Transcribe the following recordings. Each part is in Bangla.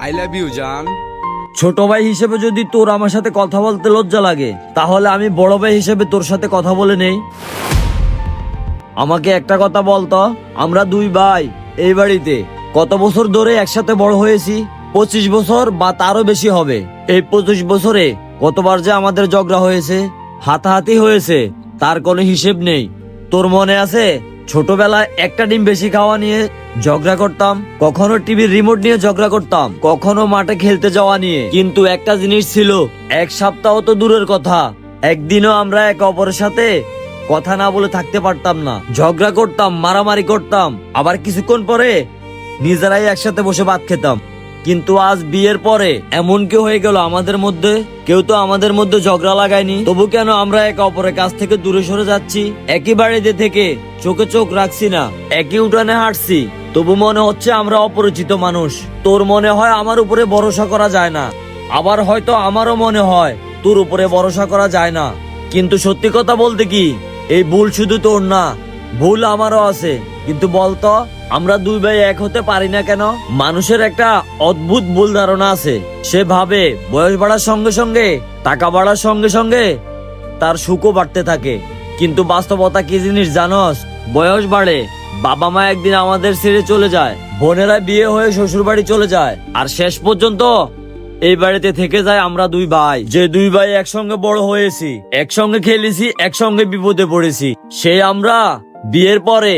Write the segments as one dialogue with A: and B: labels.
A: আই লাভ ইউ জান।
B: ছোট ভাই হিসেবে যদি তোর আমার সাথে কথা বলতে লজ্জা লাগে, তাহলে আমি বড় ভাই হিসেবে তোর সাথে কথা বলে নেই। আমাকে একটা কথা বলতো, আমরা দুই ভাই এই বাড়িতে কত বছর ধরে একসাথে বড় হয়েছি? 25 বছর বা তারও বেশি হবে। এই 25 বছরে কতবার যে আমাদের ঝগড়া হয়েছে, হাতাহাতি হয়েছে, তার কোনো হিসেব নেই। তোর মনে আছে ছোটবেলায় একটা ডিম বেশি খাওয়া নিয়ে ঝগড়া করতাম, কখনো টিভির রিমোট নিয়ে ঝগড়া করতাম, কখনো মাঠে খেলতে যাওয়া নিয়ে। কিন্তু একটা জিনিস ছিল, এক সপ্তাহ তো দূরের কথা, একদিনও আমরা একে অপরের সাথে কথা না বলে থাকতে পারতাম না। ঝগড়া করতাম, মারামারি করতাম, আবার কিছুক্ষণ পরে নিজেরাই একসাথে বসে ভাত খেতাম। কিন্তু আজ বিয়ের পরে এমন কি হয়ে গেল আমাদের মধ্যে? কেউ তো আমাদের মধ্যে ঝগড়া লাগায়নি, তবু কেন আমরা একে অপরের কাছ থেকে দূরে সরে যাচ্ছি? একই বাড়িতে থেকে চোখে চোখ রাখছি না, একই উঠানে হাঁটছি, তবু মনে হচ্ছে আমরা অপরিচিত মানুষ। তোর মনে হয় আমার উপরে ভরসা করা যায় না, আবার হয়তো আমারও মনে হয় তোর উপরে ভরসা করা যায় না। কিন্তু সত্যি কথা বলতে কি, এই ভুল শুধু তোর না, ভুল আমারও আছে। কিন্তু বলতো, আমরা দুই ভাই এক হতে পারি না কেন? মানুষের একটা অদ্ভুত ভুল ধারণা আছে, সে ভাবে বয়স বাড়ার সঙ্গে সঙ্গে, টাকা বাড়ার সঙ্গে সঙ্গে তার সুখও বাড়তে থাকে। কিন্তু বাস্তবতা কি জিনিস জানোস? বয়স বাড়ে, বাবা মা একদিন আমাদের ছেড়ে চলে যায়, বোনেরা বিয়ে হয়ে শ্বশুর বাড়ি চলে যায়, আর শেষ পর্যন্ত এই বাড়িতে থেকে যায় আমরা দুই ভাই, যে দুই ভাই একসঙ্গে বড় হয়েছি, একসঙ্গে খেলেছি, একসঙ্গে বিপদে পড়েছি। সেই আমরা বিয়ের পরে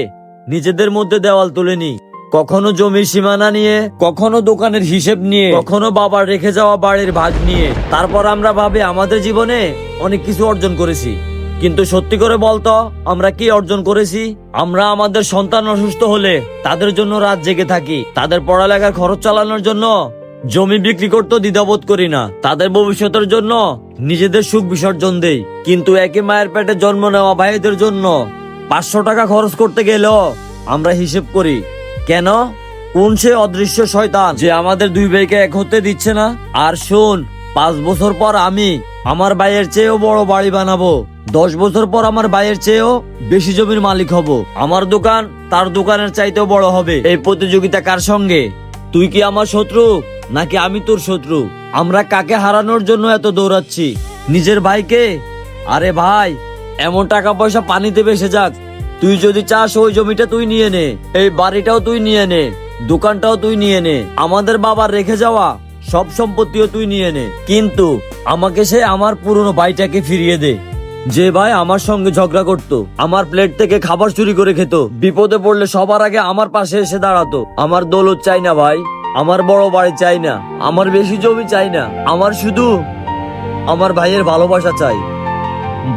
B: নিজেদের মধ্যে দেওয়াল তুলেনি, কখনো জমির সীমানা নিয়ে, কখনো দোকানের হিসেব নিয়ে, কখনো বাবার রেখে যাওয়া বাড়ির ভাগ নিয়ে। তারপর আমরা ভাবে আমাদের জীবনে অনেক কিছু অর্জন করেছি। কিন্তু সত্যি করে বলতো, আমরা কি অর্জন করেছি? আমরা আমাদের সন্তান অসুস্থ হলে তাদের জন্য রাত জেগে থাকি, তাদের পড়ালেখার খরচ চালানোর জন্য জমি বিক্রি করতে দ্বিধাবোধ করি না, তাদের ভবিষ্যতের জন্য নিজেদের সুখ বিসর্জন দেই। কিন্তু একই মায়ের পেটে জন্ম নেওয়া ভাইদের জন্য 500 টাকা খরচ করতে গেলেও আমরা হিসেব করি। কেন? কোন সে অদৃশ্য শয়তান যে আমাদের দুই ভাইকে এক হতে দিচ্ছে না? আর শোন, 5 বছর পর আমি আমার ভাইয়ের চেয়েও বড় বাড়ি বানাবো, 10 বছর পর আমার ভাইয়ের চেয়েও বেশি জমির মালিক হব, আমার দোকান তার দোকানের চাইতেও বড় হবে। এই প্রতিযোগিতা কার সঙ্গে? তুই কি আমার শত্রু নাকি আমি তোর শত্রু? আমরা কাকে হারানোর জন্য এত দৌড়াচ্ছি? নিজের ভাইকে? আরে ভাই, এমন টাকা পয়সা পানিতে ভেসে যাক, তুই যদি চাস ওই জমিটা তুই নিয়ে নে, এই বাড়িটাও তুই নিয়ে নে, দোকানটাও তুই নিয়ে নে, আমাদের বাবার রেখে যাওয়া সব সম্পত্তিও তুই নিয়ে নে, কিন্তু আমাকে সে আমার পুরনো ভাইটাকে ফিরিয়ে দে, যে ভাই আমার সঙ্গে ঝগড়া করত, আমার প্লেট থেকে খাবার চুরি করে খেত, বিপদে পড়লে সবার আগে আমার পাশে এসে দাঁড়াতো। আমার দৌলত চাই না ভাই, আমার বড় বাড়ি চাই না, আমার বেশি জমি চাই না, আমার শুধু আমার ভাইয়ের ভালোবাসা চাই।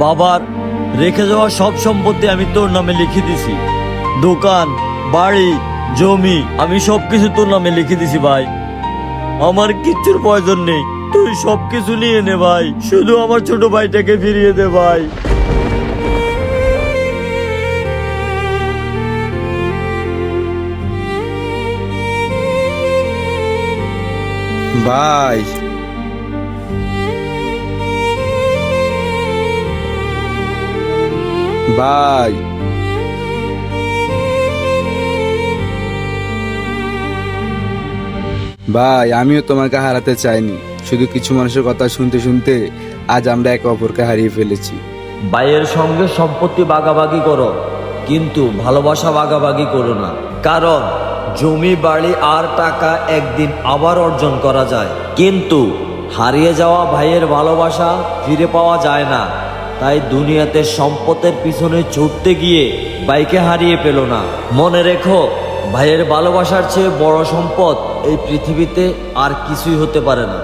B: বাবার রেখে যাওয়া সব সম্পত্তি আমি তোর নামে লিখে দিছি, দোকান, বাড়ি, জমি, আমি সবকিছু তোর নামে লিখে দিছি ভাই। আমার কিচ্ছুর প্রয়োজন নেই, তুই সবকিছু নিয়ে নে ভাই, শুধু আমার ছোট ভাইটাকে ফিরিয়ে দে ভাই।
A: ভাই, ভাই, ভাই, আমিও তোমাকে হারাতে চাইনি, শুধু কিছু মানুষের কথা শুনতে শুনতে আজ আমরা একে অপরকে হারিয়ে ফেলেছি।
B: ভাইয়ের সঙ্গে সম্পত্তি ভাগাভাগি করো, কিন্তু ভালোবাসা ভাগাভাগি করো না, কারণ জমি, বাড়ি আর টাকা একদিন আবার অর্জন করা যায়, কিন্তু হারিয়ে যাওয়া ভাইয়ের ভালোবাসা ফিরে পাওয়া যায় না। তাই দুনিয়াতে সম্পদের পিছনে ছুটতে গিয়ে ভাইকে হারিয়ে পেল না। মনে রেখো, ভাইয়ের ভালোবাসার চেয়ে বড় সম্পদ এই পৃথিবীতে আর কিছুই হতে পারে না।